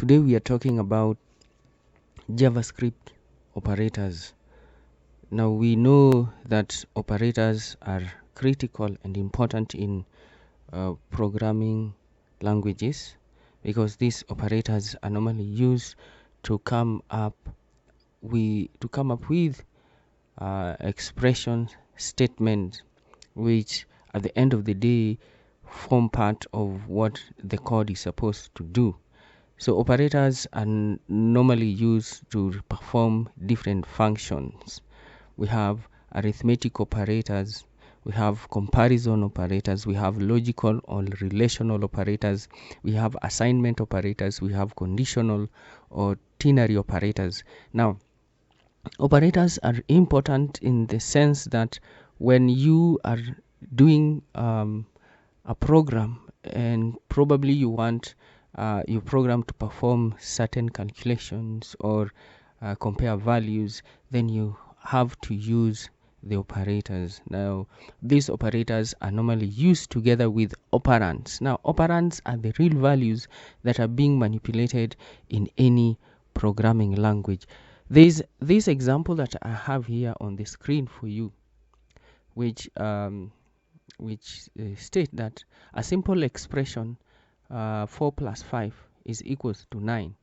Today we are talking about JavaScript operators. Now we know that operators are critical and important in programming languages because these operators are normally used to come up with expressions, statements, which at the end of the day form part of what the code is supposed to do. So operators are normally used to perform different functions. We have arithmetic operators, we have comparison operators, we have logical or relational operators, we have assignment operators, we have conditional or ternary operators. Now, operators are important in the sense that when you are doing a program and probably you want your program to perform certain calculations or compare values, then you have to use the operators. Now, these operators are normally used together with operands. Now, operands are the real values that are being manipulated in any programming language. There's this example that I have here on the screen for you, which state that a simple expression 4 plus 5 is equals to 9.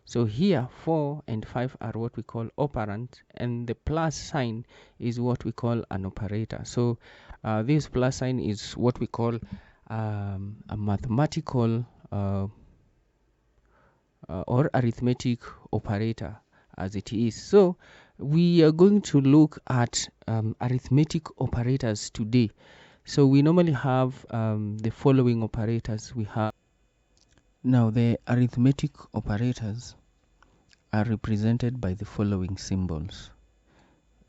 So here 4 and 5 are what we call operands, and the plus sign is what we call an operator. So this plus sign is what we call a mathematical or arithmetic operator as it is. So we are going to look at arithmetic operators today. So we normally have the following operators. We have now the arithmetic operators are represented by the following symbols.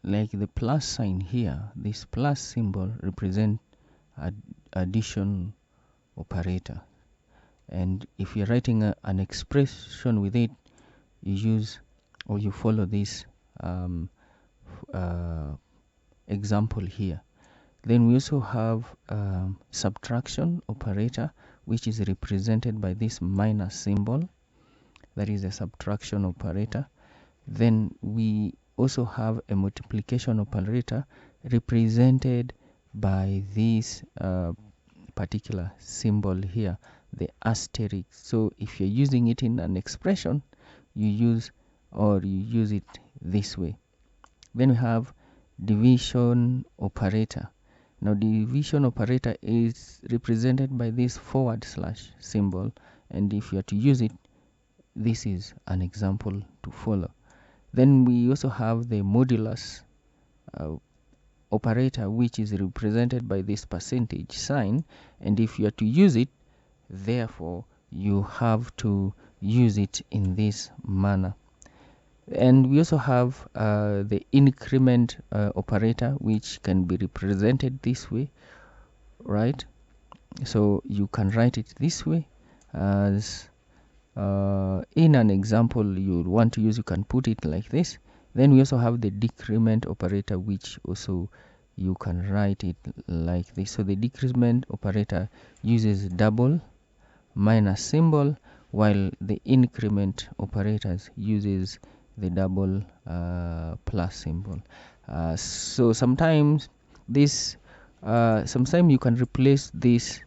Like the plus sign here, this plus symbol represents addition operator. And if you're writing an expression with it, you use or you follow this example here. Then we also have subtraction operator, which is represented by this minus symbol. That is a subtraction operator. Then we also have a multiplication operator represented by this particular symbol here, the asterisk. So if you're using it in an expression, you use it this way. Then we have division operator. Now division operator is represented by this forward slash symbol, and if you are to use it, this is an example to follow. Then we also have the modulus operator, which is represented by this percentage sign, and if you are to use it, therefore you have to use it in this manner. And we also have the increment operator, which can be represented this way, right? So you can write it this way as in an example you want to use, you can put it like this. Then we also have the decrement operator, which also you can write it like this. So the decrement operator uses double minus symbol, while the increment operators uses the double plus symbol. So sometimes sometimes you can replace this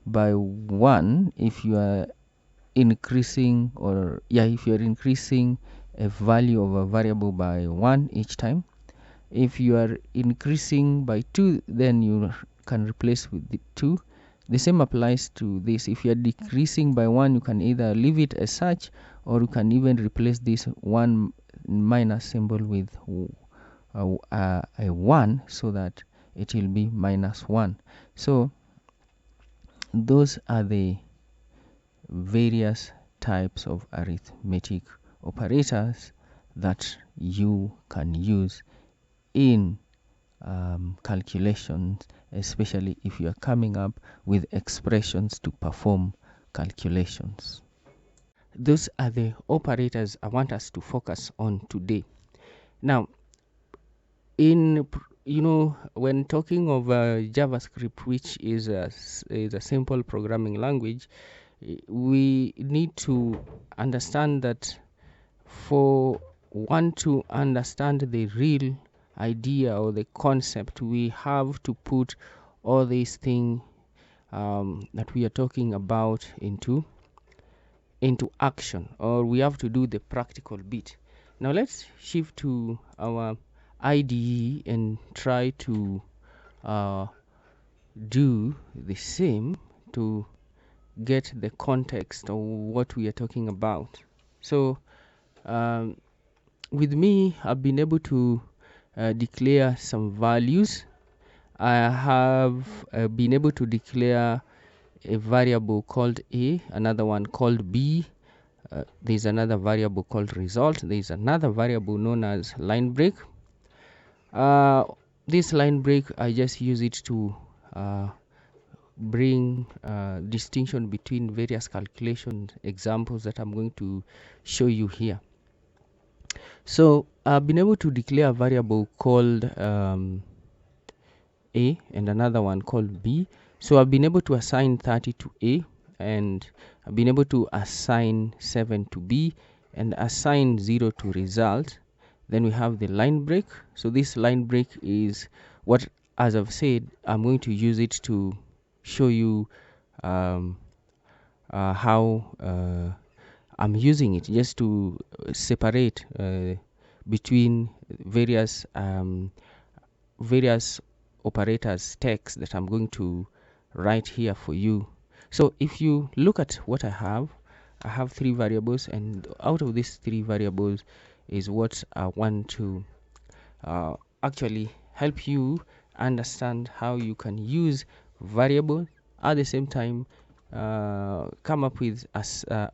by 1 if you are increasing a value of a variable by 1 each time. If you are increasing by 2, then you can replace with the 2. The same applies to this. If you are decreasing by 1, you can either leave it as such, or you can even replace this 1 minus symbol with a 1, so that it will be minus 1. So those are the various types of arithmetic operators that you can use in calculations, especially if you are coming up with expressions to perform calculations. Those are the operators I want us to focus on today. Now, when talking of JavaScript, which is a simple programming language, we need to understand that for one to understand the real idea or the concept, we have to put all these things that we are talking about into action, or we have to do the practical bit. Now let's shift to our IDE and try to do the same to get the context of what we are talking about. So with me, I've been able to declare some values. I have been able to declare a variable called A, another one called B. There's another variable called result. There's another variable known as line break. This line break, I just use it to bring distinction between various calculation examples that I'm going to show you here. So I've been able to declare a variable called A and another one called B. So I've been able to assign 30 to A, and I've been able to assign 7 to B, and assign 0 to result. Then we have the line break. So this line break is what, as I've said, I'm going to use it to show you how I'm using it, just to separate between various operators text that I'm going to write here for you. So if you look at what I have 3 variables, and out of these 3 variables is what I want to actually help you understand how you can use variable at the same time come up with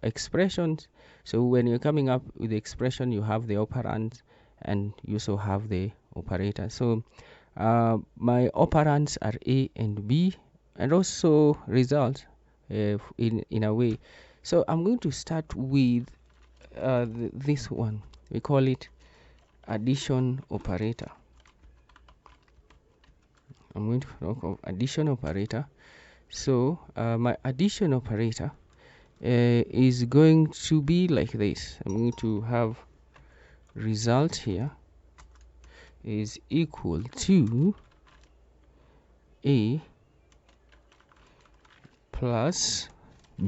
expressions. So when you're coming up with the expression, you have the operands and you also have the operator. So my operands are A and B, and also result in a way. So I'm going to start with this one. We call it addition operator. I'm going to talk of addition operator. So my addition operator is going to be like this. I'm going to have result here is equal to A plus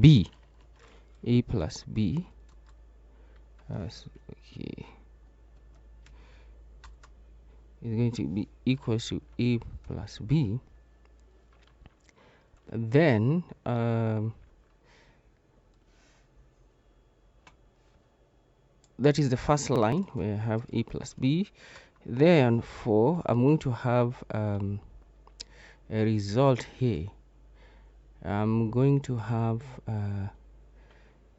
B. A plus B. Okay. Is going to be equal to A plus B. Then that is the first line where I have A plus B. Then I'm going to have a result here. I'm going to have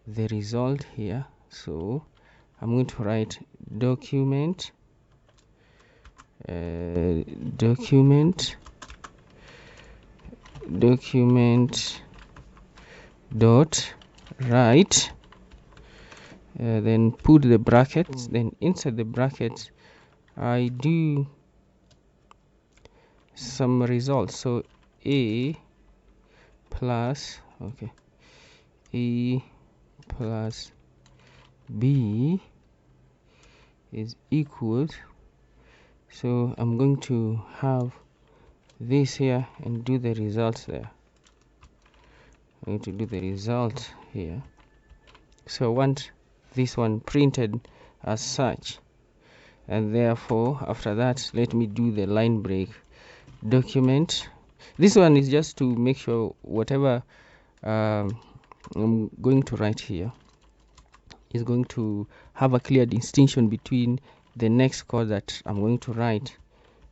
the result here. So I'm going to write document dot write, then put the brackets, then inside the brackets I do some results. So A plus A plus B is equal. So I'm going to have this here and do the results there. I'm going to do the result here. So I want this one printed as such, and therefore after that let me do the line break. Document, this one is just to make sure whatever I'm going to write here is going to have a clear distinction between the next code that I'm going to write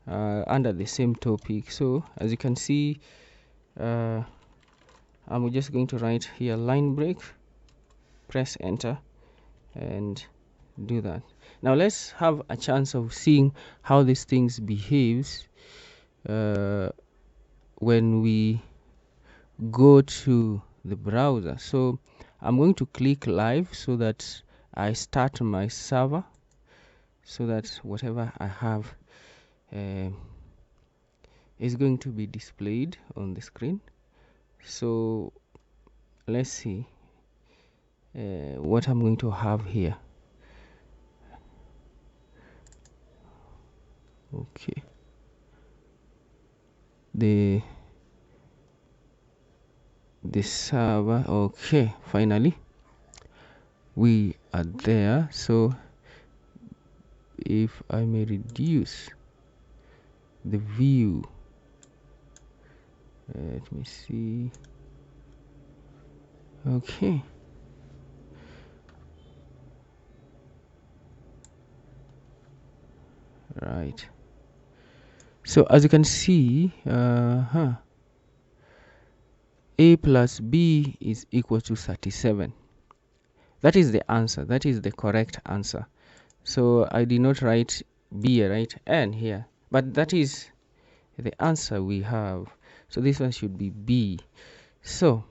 under the same topic. So as you can see, I'm just going to write here line break, press enter, and do that. Now let's have a chance of seeing how these things behaves when we go to the browser. So I'm going to click live so that I start my server, so that whatever I have is going to be displayed on the screen. So let's see. what I'm going to have here. Okay, the server. Okay, finally we are there. So if I may reduce the view, let me see. Okay, right. So as you can see, a plus b is equal to 37. That is the answer. That is the correct answer. So I did not write b, I write n here, but that is the answer we have. So this one should be b. So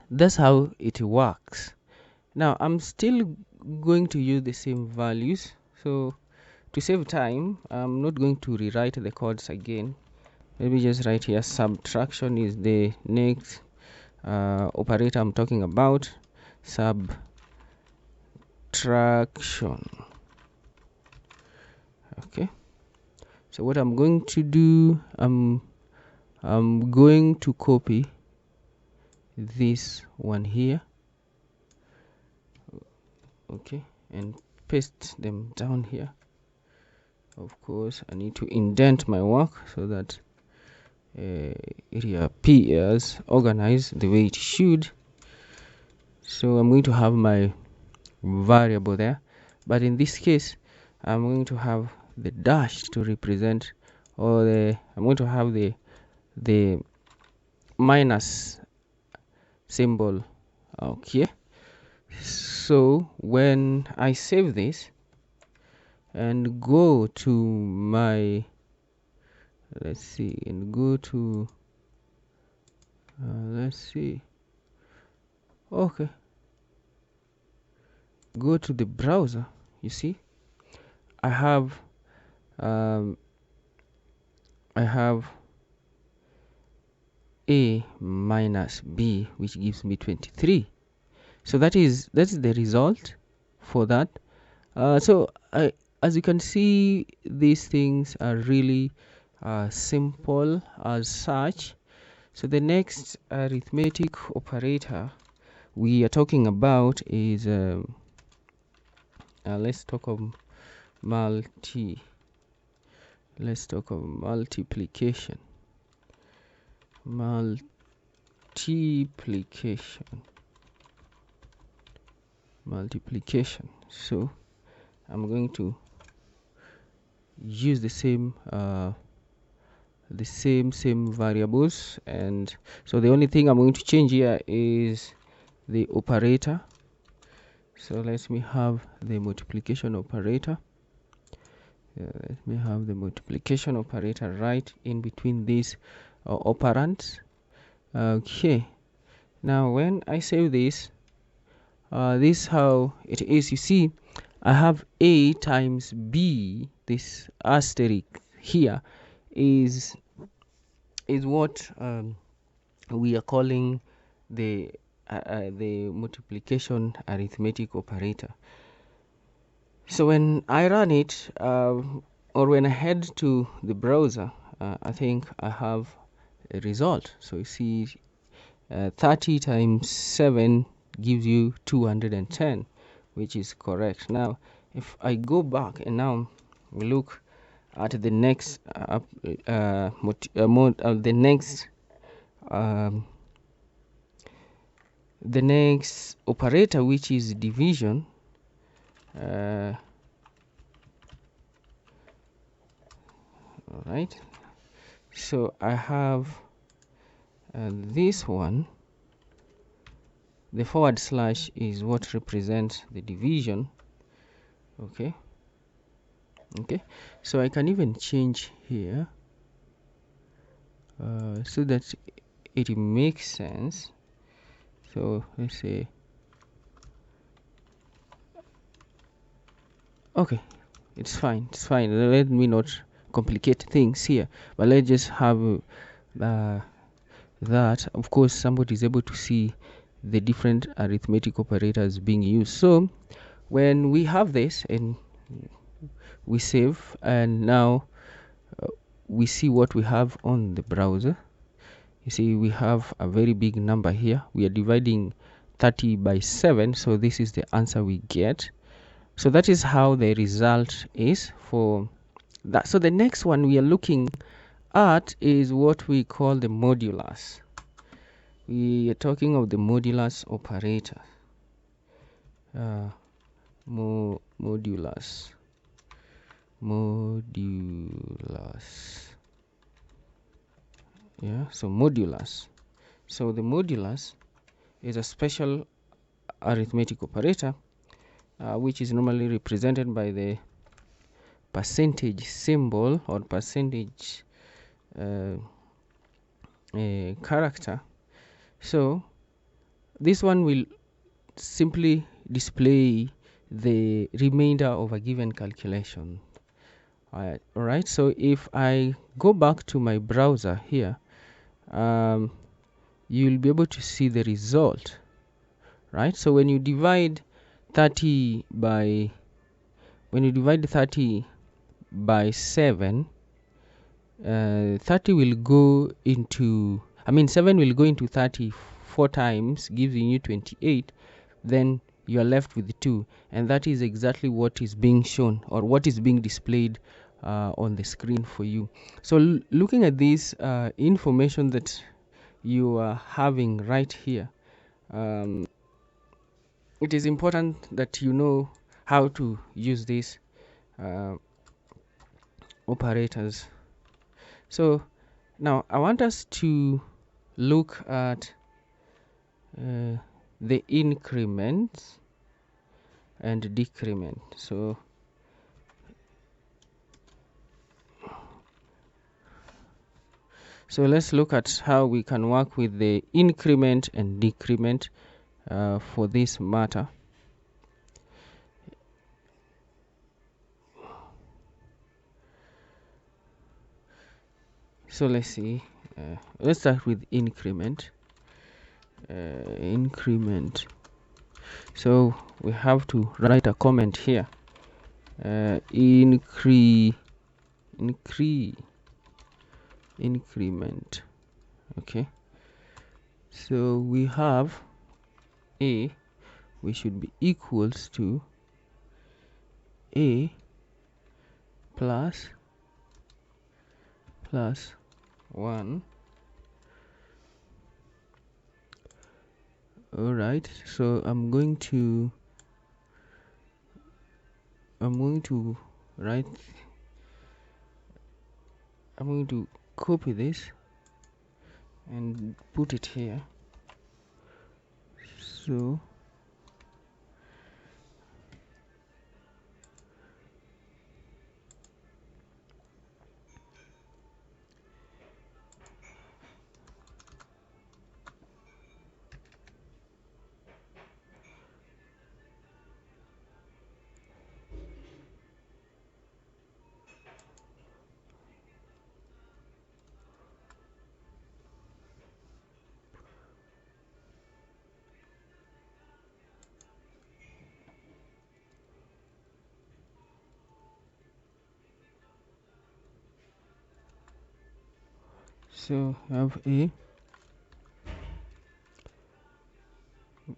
that's how it works. Now I'm still going to use the same values. So to save time, I'm not going to rewrite the codes again. Let me just write here subtraction is the next operator I'm talking about. Subtraction. Okay, so what I'm going to do, I'm going to copy this one here, okay, and paste them down here. Of course, I need to indent my work so that it appears organized the way it should. So I'm going to have my variable there, but in this case I'm going to have the dash to represent, or I'm going to have the minus symbol. Okay, so when I save this and go to my, let's see, and go to let's see, okay, go to the browser, you see I have a minus b, which gives me 23. So that's the result for that. So as you can see, these things are really simple as such. So the next arithmetic operator we are talking about is let's talk of multiplication. So I'm going to use the same variables, and so the only thing I'm going to change here is the operator. So let me have the multiplication operator. Let me have the multiplication operator right in between these operands. Okay, now when I save this, this is how it is. You see, I have a times b. This asterisk here is what we are calling the multiplication arithmetic operator. So when I run it, or when I head to the browser, I think I have a result. So you see, 30 times 7 gives you 210, which is correct. Now if I go back and now look at the next the next operator, which is division, all right, so I have this one. The forward slash is what represents the division. Okay, so I can even change here so that it makes sense. So let's say, okay, it's fine, let me not complicate things here, but let's just have that. Of course somebody is able to see the different arithmetic operators being used. So when we have this and we save, and now we see what we have on the browser. You see we have a very big number here. We are dividing 30 by 7, so this is the answer we get. So that is how the result is for that. So the next one we are looking at is what we call the modulus. We are talking of the modulus operator. Modulus. Yeah, so modulus. So the modulus is a special arithmetic operator which is normally represented by the percentage symbol or percentage character. So this one will simply display the remainder of a given calculation. All right, so if I go back to my browser here, you'll be able to see the result, right? So when you divide 30 by 7, 30 will go into, 7 will go into 30 4 times, giving you 28. Then you are left with 2, and that is exactly what is being shown or what is being displayed on the screen for you. So looking at this information that you are having right here, it is important that you know how to use these operators. So now I want us to look at the increments and decrement. So let's look at how we can work with the increment and decrement for this matter. So let's see, let's start with increment. Increment. So we have to write a comment here. Increment. Okay, so we have a, we should be equals to a plus 1. All right, so I'm going to copy this and put it here. So I have a,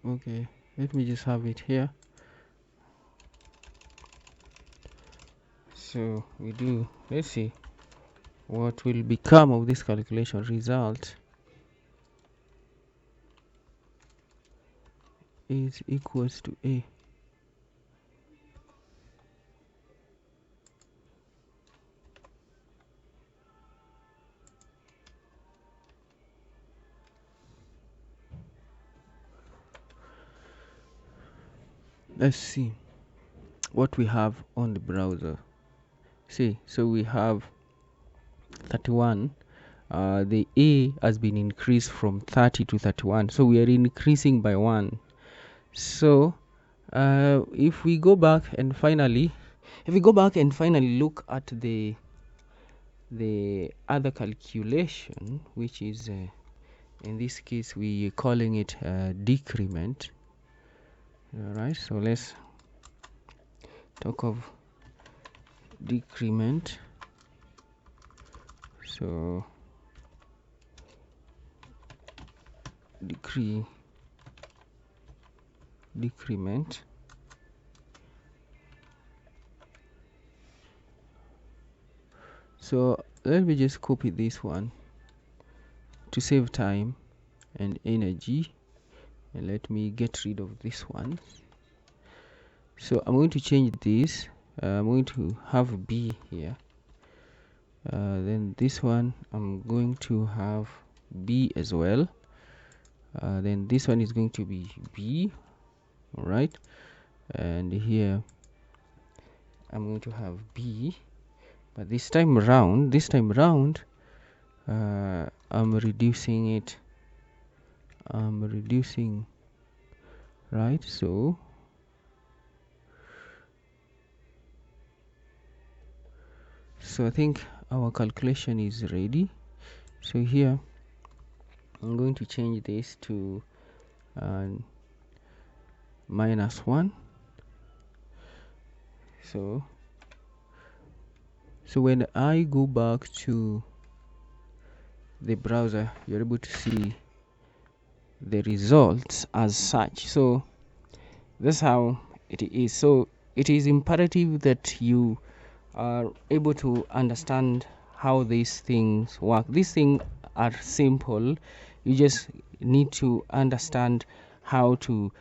okay, let me just have it here. So we do, let's see what will become of this calculation. Result is equals to a. Let's see what we have on the browser. See, so we have 31. The a has been increased from 30 to 31, so we are increasing by 1. So if we go back and finally look at the other calculation, which is In this case, we are calling it decrement. All right, so let's talk of decrement. So decrement. So let me just copy this one to save time and energy, and let me get rid of this one. So I'm going to change this. I'm going to have B here. Then this one I'm going to have B as well. Then this one is going to be B. All right, and here I'm going to have B, but this time around I'm reducing it. Right, so I think our calculation is ready. So here I'm going to change this to -1. So when I go back to the browser, you're able to see the results as such. So that's how it is. So it is imperative that you are able to understand how these things work. These things are simple. You just need to understand how to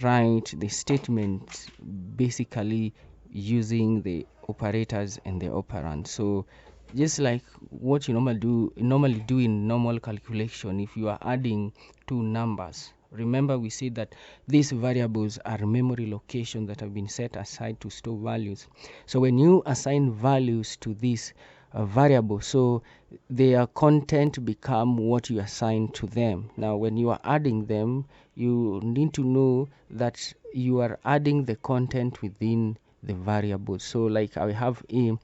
write the statements, basically using the operators and the operands. So just like what you normally do in normal calculation, if you are adding two numbers, remember we said that these variables are memory locations that have been set aside to store values. So when you assign values to this variable, so their content become what you assign to them. Now when you are adding them, you need to know that you are adding the content within the variable. So like I have A,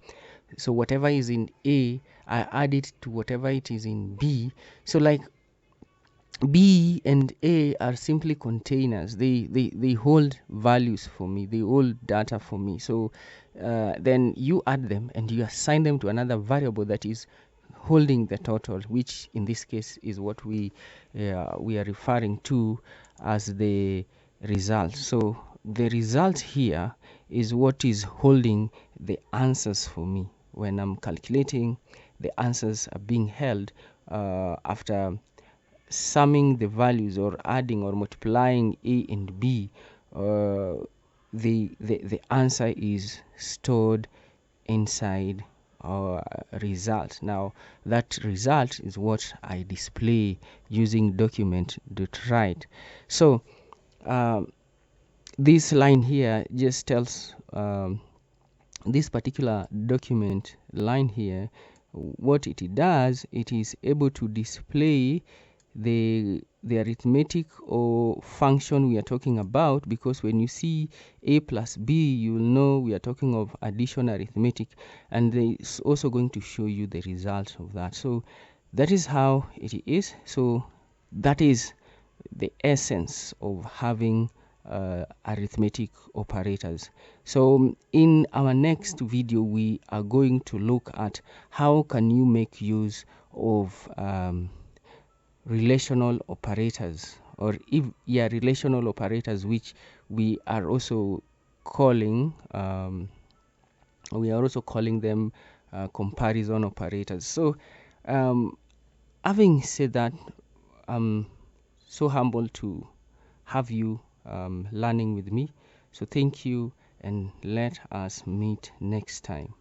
so whatever is in A, I add it to whatever it is in B. So like B and A are simply containers. They hold values for me. They hold data for me. So then you add them and you assign them to another variable that is holding the total, which in this case is what we are referring to as the result. So the result here is what is holding the answers for me. When I'm calculating, the answers are being held after summing the values or adding or multiplying A and B. The answer is stored inside our result. Now that result is what I display using document.write. So this line here just tells this particular document line here, what it does, it is able to display the arithmetic or function we are talking about, because when you see A plus B, you will know we are talking of addition arithmetic, and it's also going to show you the result of that. So that is how it is. So that is the essence of having arithmetic operators. So in our next video, we are going to look at how can you make use of relational operators, or relational operators, which we are also calling them comparison operators. So having said that, I'm so humbled to have you learning with me. So thank you, and let us meet next time.